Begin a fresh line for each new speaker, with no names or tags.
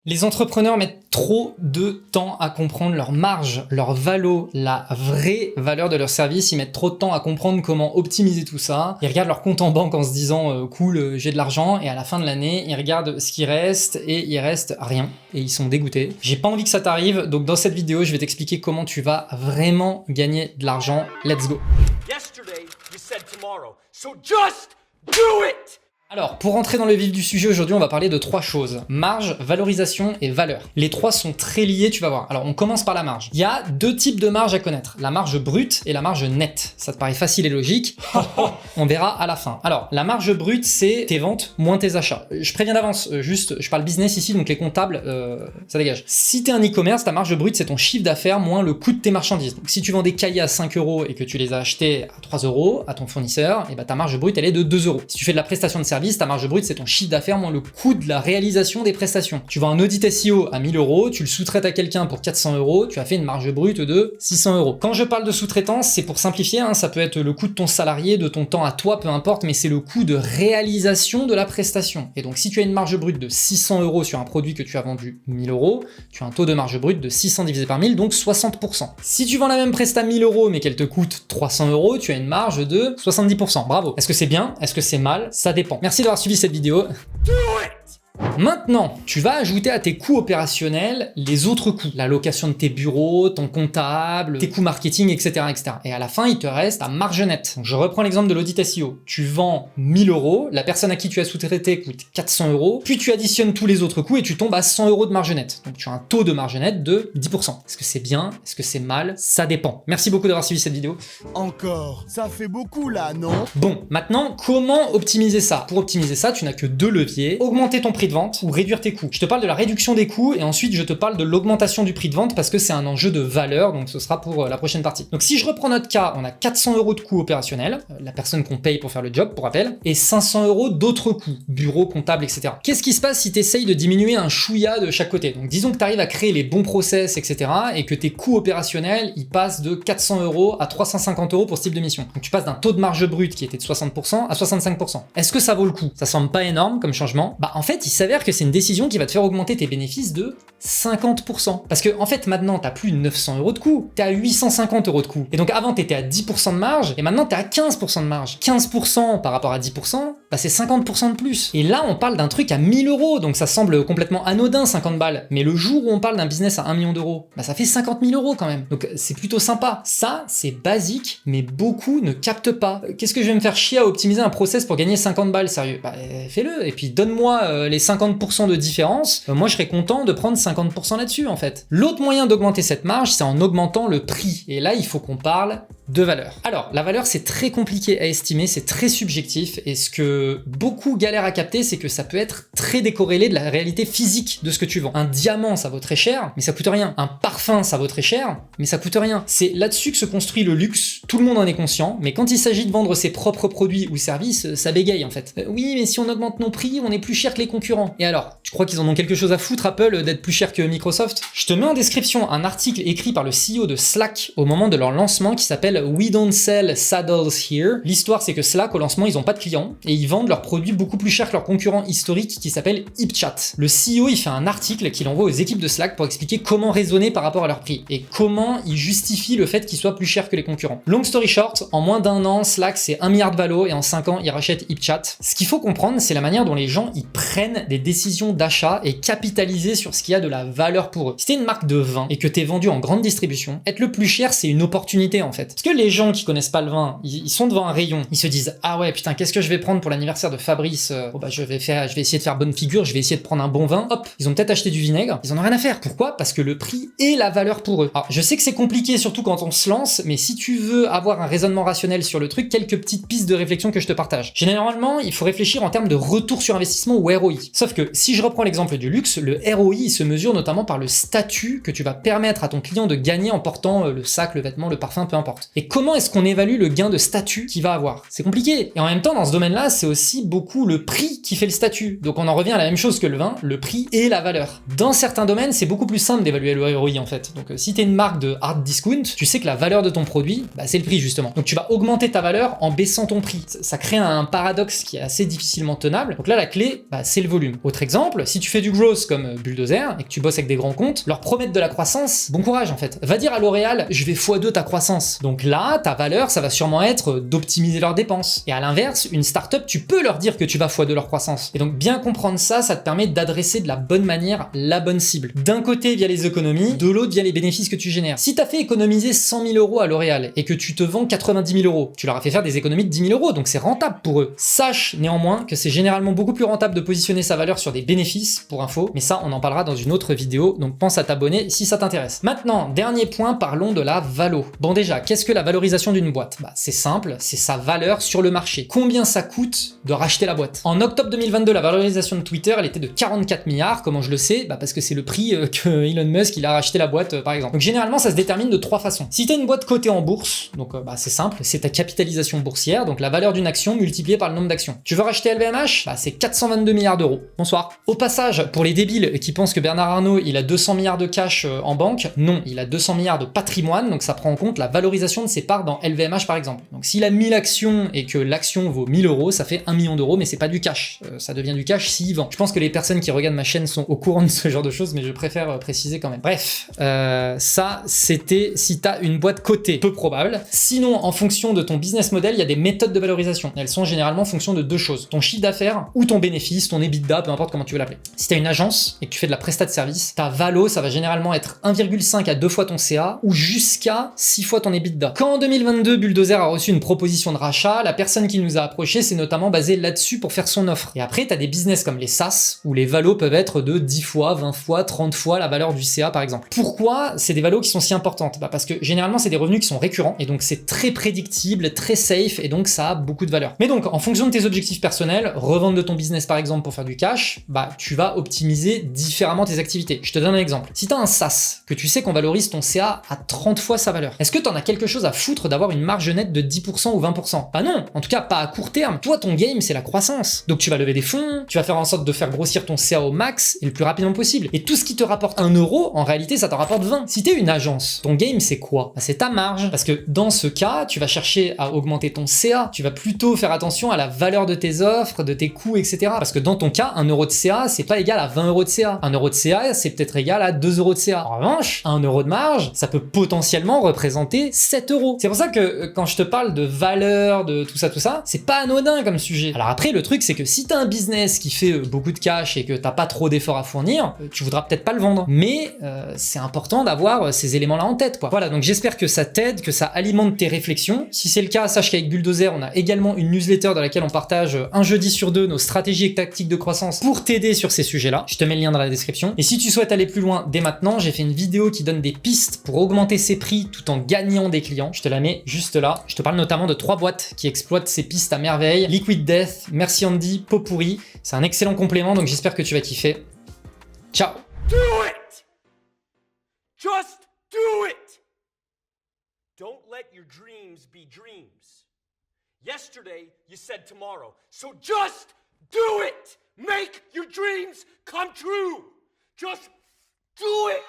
Les entrepreneurs mettent trop de temps à comprendre leur marge, leur valo, la vraie valeur de leur service. Ils mettent trop de temps à comprendre comment optimiser tout ça. Ils regardent leur compte en banque en se disant cool, j'ai de l'argent, et à la fin de l'année, ils regardent ce qui reste et il reste rien. Et ils sont dégoûtés. J'ai pas envie que ça t'arrive, donc dans cette vidéo, je vais t'expliquer comment tu vas vraiment gagner de l'argent. Let's go.
Yesterday, you said tomorrow, so just do it!
Alors, pour rentrer dans le vif du sujet, aujourd'hui, on va parler de trois choses. Marge, valorisation et valeur. Les trois sont très liés, tu vas voir. Alors, on commence par la marge. Il y a deux types de marge à connaître. La marge brute et la marge nette. Ça te paraît facile et logique. On verra à la fin. Alors, la marge brute, c'est tes ventes moins tes achats. Je préviens d'avance, juste, je parle business ici, donc les comptables, ça dégage. Si t'es un e-commerce, ta marge brute, c'est ton chiffre d'affaires moins le coût de tes marchandises. Donc, si tu vends des cahiers à 5 € et que tu les as achetés à 3 € à ton fournisseur, et bah, ta marge brute, elle est de 2 €. Si tu fais de la prestation de service, ta marge brute, c'est ton chiffre d'affaires moins le coût de la réalisation des prestations. Tu vends un audit SEO à 1000 €, tu le sous-traites à quelqu'un pour 400 €, tu as fait une marge brute de 600 €. Quand je parle de sous-traitance, c'est pour simplifier, ça peut être le coût de ton salarié, de ton temps à toi, peu importe, mais c'est le coût de réalisation de la prestation. Et donc, si tu as une marge brute de 600 € sur un produit que tu as vendu 1000 €, tu as un taux de marge brute de 600 divisé par 1000, donc 60%. Si tu vends la même presta 1000 € mais qu'elle te coûte 300 €, tu as une marge de 70%. Bravo. Est-ce que c'est bien? Est-ce que c'est mal? Ça dépend. Merci d'avoir suivi cette vidéo.
Do it!
Maintenant, tu vas ajouter à tes coûts opérationnels les autres coûts. La location de tes bureaux, ton comptable, tes coûts marketing, etc., etc. Et à la fin, il te reste ta marge nette. Donc, je reprends l'exemple de l'audit SEO. Tu vends 1000 €, la personne à qui tu as sous-traité coûte 400 €, puis tu additionnes tous les autres coûts et tu tombes à 100 € de marge nette. Donc tu as un taux de marge nette de 10%. Est-ce que c'est bien? Est-ce que c'est mal? Ça dépend. Merci beaucoup d'avoir suivi cette vidéo.
Encore, ça fait beaucoup là, non?
Bon, maintenant, comment optimiser ça? Pour optimiser ça, tu n'as que deux leviers. Augmenter ton prix de vente ou réduire tes coûts. Je te parle de la réduction des coûts et ensuite je te parle de l'augmentation du prix de vente parce que c'est un enjeu de valeur, donc ce sera pour la prochaine partie. Donc si je reprends notre cas, on a 400 € de coûts opérationnels, la personne qu'on paye pour faire le job, pour rappel, et 500 € d'autres coûts, bureau, comptable, etc. Qu'est-ce qui se passe si tu essayes de diminuer un chouïa de chaque côté? Donc disons que tu arrives à créer les bons process, etc. et que tes coûts opérationnels, ils passent de 400 € à 350 € pour ce type de mission. Donc tu passes d'un taux de marge brute qui était de 60% à 65%. Est-ce que ça vaut le coup? Ça semble pas énorme comme changement. Bah en fait, il s'avère que c'est une décision qui va te faire augmenter tes bénéfices de 50%. Parce que en fait maintenant t'as plus 900 € de coûts, t'es à 850 € de coûts. Et donc avant t'étais à 10% de marge, et maintenant t'es à 15% de marge. 15% par rapport à 10%, bah c'est 50% de plus. Et là on parle d'un truc à 1000 €, donc ça semble complètement anodin 50 balles. Mais le jour où on parle d'un business à 1 million d'euros, bah ça fait 50 000 € quand même. Donc c'est plutôt sympa. Ça c'est basique, mais beaucoup ne captent pas. Qu'est-ce que je vais me faire chier à optimiser un process pour gagner 50 balles, sérieux? Bah fais-le, et puis donne-moi les 50% de différence, moi je serais content de prendre 50% là-dessus en fait. L'autre moyen d'augmenter cette marge, c'est en augmentant le prix. Et là, il faut qu'on parle de valeur. Alors, la valeur, c'est très compliqué à estimer, c'est très subjectif, et ce que beaucoup galèrent à capter, c'est que ça peut être très décorrélé de la réalité physique de ce que tu vends. Un diamant, ça vaut très cher, mais ça coûte rien. Un parfum, ça vaut très cher, mais ça coûte rien. C'est là-dessus que se construit le luxe, tout le monde en est conscient, mais quand il s'agit de vendre ses propres produits ou services, ça bégaye en fait. Oui, mais si on augmente nos prix, on est plus cher que les concurrents. Et alors, tu crois qu'ils en ont quelque chose à foutre, Apple, d'être plus cher que Microsoft? Je te mets en description un article écrit par le CEO de Slack au moment de leur lancement qui s'appelle We Don't Sell Saddles Here. L'histoire, c'est que Slack, au lancement, ils ont pas de clients et ils vendent leurs produits beaucoup plus cher que leurs concurrents historiques qui s'appelle HipChat. Le CEO, il fait un article qu'il envoie aux équipes de Slack pour expliquer comment raisonner par rapport à leur prix et comment ils justifient le fait qu'ils soient plus chers que les concurrents. Long story short, en moins d'un an, Slack, c'est 1 milliard de valo et en 5 ans, ils rachètent HipChat. Ce qu'il faut comprendre, c'est la manière dont les gens, ils prennent des décisions d'achat et capitaliser sur ce qui a de la valeur pour eux. Si t'es une marque de vin et que t'es vendu en grande distribution, être le plus cher, c'est une opportunité en fait. Parce que les gens qui connaissent pas le vin, ils sont devant un rayon, ils se disent ah ouais putain, qu'est-ce que je vais prendre pour l'anniversaire de Fabrice? Je vais essayer de faire bonne figure, je vais essayer de prendre un bon vin. Hop, ils ont peut-être acheté du vinaigre, ils en ont rien à faire. Pourquoi? Parce que le prix est la valeur pour eux. Alors je sais que c'est compliqué surtout quand on se lance, mais si tu veux avoir un raisonnement rationnel sur le truc, quelques petites pistes de réflexion que je te partage. Généralement, il faut réfléchir en termes de retour sur investissement ou ROI. Sauf que si je reprends l'exemple du luxe, le ROI il se mesure notamment par le statut que tu vas permettre à ton client de gagner en portant le sac, le vêtement, le parfum, peu importe. Et comment est-ce qu'on évalue le gain de statut qu'il va avoir? C'est compliqué. Et en même temps, dans ce domaine-là, c'est aussi beaucoup le prix qui fait le statut. Donc on en revient à la même chose que le vin, le prix et la valeur. Dans certains domaines, c'est beaucoup plus simple d'évaluer le ROI en fait. Donc si t'es une marque de hard discount, tu sais que la valeur de ton produit, bah, c'est le prix justement. Donc tu vas augmenter ta valeur en baissant ton prix. Ça crée un paradoxe qui est assez difficilement tenable. Donc là, la clé, bah, c'est le volume. Autre exemple, si tu fais du growth comme Bulldozer et que tu bosses avec des grands comptes, leur promettre de la croissance, bon courage en fait. Va dire à L'Oréal, je vais x2 ta croissance. Donc là, ta valeur, ça va sûrement être d'optimiser leurs dépenses. Et à l'inverse, une startup, tu peux leur dire que tu vas x2 leur croissance. Et donc bien comprendre ça, ça te permet d'adresser de la bonne manière la bonne cible. D'un côté via les économies, de l'autre via les bénéfices que tu génères. Si t'as fait économiser 100 000 euros à L'Oréal et que tu te vends 90 000 euros, tu leur as fait faire des économies de 10 000 euros, donc c'est rentable pour eux. Sache néanmoins que c'est généralement beaucoup plus rentable de positionner sa valeur sur des bénéfices, pour info, mais ça on en parlera dans une autre vidéo, donc pense à t'abonner si ça t'intéresse. Maintenant, dernier point, parlons de la valo. Bon déjà, qu'est-ce que la valorisation d'une boîte? Bah c'est simple, c'est sa valeur sur le marché. Combien ça coûte de racheter la boîte? En octobre 2022, la valorisation de Twitter, elle était de 44 milliards, comment je le sais? Bah parce que c'est le prix que Elon Musk il a racheté la boîte par exemple. Donc généralement ça se détermine de trois façons. Si t'as une boîte cotée en bourse, donc bah c'est simple, c'est ta capitalisation boursière, donc la valeur d'une action multipliée par le nombre d'actions. Tu veux racheter LVMH? Bah c'est 422 milliards d'euros. Bonsoir. Au passage, pour les débiles qui pensent que Bernard Arnault il a 200 milliards de cash en banque, non, il a 200 milliards de patrimoine, donc ça prend en compte la valorisation de ses parts dans LVMH par exemple. Donc s'il a 1000 actions et que l'action vaut 1000 euros, ça fait 1 million d'euros, mais c'est pas du cash. Ça devient du cash s'il vend. Je pense que les personnes qui regardent ma chaîne sont au courant de ce genre de choses, mais je préfère préciser quand même. Bref, ça c'était si t'as une boîte cotée, peu probable. Sinon, en fonction de ton business model, il y a des méthodes de valorisation. Elles sont généralement en fonction de deux choses. Ton chiffre d'affaires ou ton bénéfice, ton EBITDA, peu importe comment tu veux l'appeler. Si t'as une agence et que tu fais de la prestat de service, ta valo, ça va généralement être 1,5 à 2 fois ton CA ou jusqu'à 6 fois ton EBITDA. Quand en 2022, Bulldozer a reçu une proposition de rachat, la personne qui nous a approché s'est notamment basée là-dessus pour faire son offre. Et après, t'as des business comme les SaaS où les valos peuvent être de 10 fois, 20 fois, 30 fois la valeur du CA par exemple. Pourquoi c'est des valos qui sont si importantes? Bah parce que généralement, c'est des revenus qui sont récurrents et donc c'est très prédictible, très safe et donc ça a beaucoup de valeur. Mais donc, en fonction de tes objectifs personnels, revendre de ton business par exemple pour faire du cash, bah tu vas optimiser différemment tes activités. Je te donne un exemple. Si t'as un SaaS, que tu sais qu'on valorise ton CA à 30 fois sa valeur, est-ce que t'en as quelque chose à foutre d'avoir une marge nette de 10% ou 20%? Bah non, en tout cas pas à court terme. Toi, ton game, c'est la croissance. Donc tu vas lever des fonds, tu vas faire en sorte de faire grossir ton CA au max et le plus rapidement possible. Et tout ce qui te rapporte 1 euro, en réalité, ça t'en rapporte 20. Si t'es une agence, ton game, c'est quoi? Bah, c'est ta marge. Parce que dans ce cas, tu vas chercher à augmenter ton CA. Tu vas plutôt faire attention à la valeur de tes offres, de tes coûts, etc. Parce que dans ton cas, 1 euro de CA, c'est pas égal à 20 euros de CA. 1 euro de CA, c'est peut-être égal à 2 euros de CA. En revanche, 1 euro de marge, ça peut potentiellement représenter 7 euros. C'est pour ça que quand je te parle de valeur, de tout ça, c'est pas anodin comme sujet. Alors après, le truc, c'est que si t'as un business qui fait beaucoup de cash et que t'as pas trop d'efforts à fournir, tu voudras peut-être pas le vendre. Mais c'est important d'avoir ces éléments-là en tête, quoi. Voilà, donc j'espère que ça t'aide, que ça alimente tes réflexions. Si c'est le cas, sache qu'avec Bulldozer, on a également une newsletter dans laquelle on partage un jeudi sur deux nos stratégies et tactiques de croissance pour t'aider sur ces sujets-là. Je te mets le lien dans la description. Et si tu souhaites aller plus loin dès maintenant, j'ai fait une vidéo qui donne des pistes pour augmenter ses prix tout en gagnant des clients. Je te la mets juste là. Je te parle notamment de 3 boîtes qui exploitent ces pistes à merveille. Liquid Death, Merci Andy, Pot Pourri. C'est un excellent complément, donc j'espère que tu vas kiffer. Ciao!
Do it! Just do it! Don't let your dreams be dreams. Yesterday, you said tomorrow. So just do it! Make your dreams come true! Just do it!